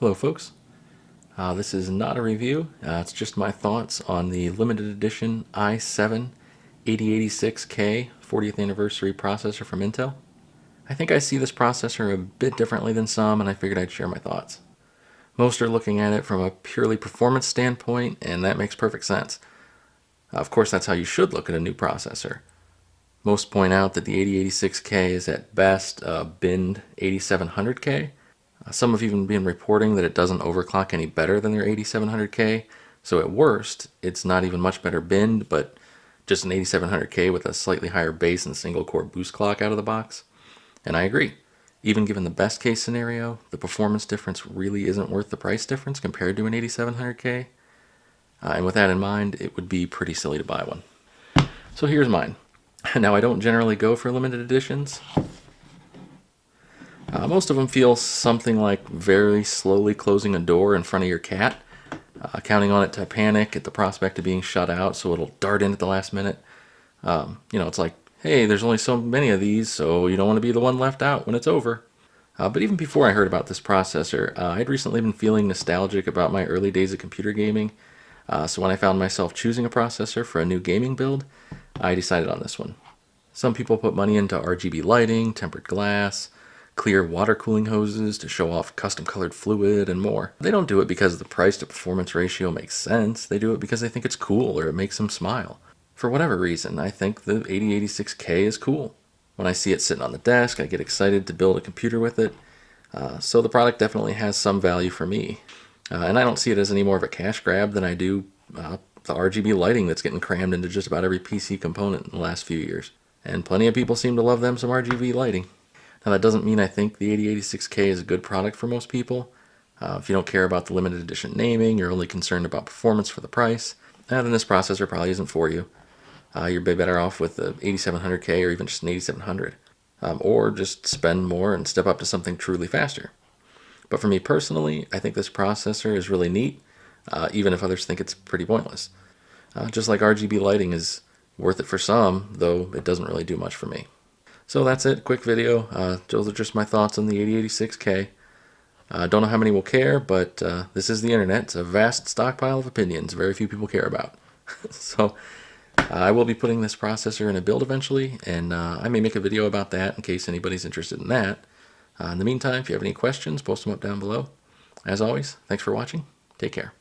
Hello folks, this is not a review, it's just my thoughts on the limited edition i7-8086K 40th anniversary processor from Intel. I think I see this processor a bit differently than some, and I figured I'd share my thoughts. Most are looking at it from a purely performance standpoint, and that makes perfect sense. Of course, that's how you should look at a new processor. Most point out that the 8086K is at best a binned 8700K. Some have even been reporting that it doesn't overclock any better than their 8700K, so at worst, it's not even much better binned, but just an 8700K with a slightly higher base and single core boost clock out of the box. And I agree. Even given the best case scenario, the performance difference really isn't worth the price difference compared to an 8700K. And with that in mind, it would be pretty silly to buy one. So here's mine. Now, I don't generally go for limited editions. Most of them feel something like very slowly closing a door in front of your cat, counting on it to panic at the prospect of being shut out, so it'll dart in at the last minute. It's like, hey, there's only so many of these, so you don't want to be the one left out when it's over. But even before I heard about this processor, I'd recently been feeling nostalgic about my early days of computer gaming. So when I found myself choosing a processor for a new gaming build, I decided on this one. Some people put money into RGB lighting, tempered glass, clear water cooling hoses to show off custom colored fluid, and more. They don't do it because the price to performance ratio makes sense. They do it because they think it's cool or it makes them smile. For whatever reason, I think the 8086K is cool. When I see it sitting on the desk, I get excited to build a computer with it. So the product definitely has some value for me. And I don't see it as any more of a cash grab than I do the RGB lighting that's getting crammed into just about every PC component in the last few years. And plenty of people seem to love them some RGB lighting. Now, that doesn't mean I think the 8086K is a good product for most people. If you don't care about the limited edition naming, you're only concerned about performance for the price, then this processor probably isn't for you. You're better off with the 8700K or even just an 8700. Or just spend more and step up to something truly faster. But for me personally, I think this processor is really neat, even if others think it's pretty pointless. Just like RGB lighting is worth it for some, though it doesn't really do much for me. So that's it, quick video. Those are just my thoughts on the 8086K. Don't know how many will care, but this is the internet. It's a vast stockpile of opinions very few people care about. So I will be putting this processor in a build eventually, and I may make a video about that in case anybody's interested in that. In the meantime, if you have any questions, post them up down below. As always, thanks for watching. Take care.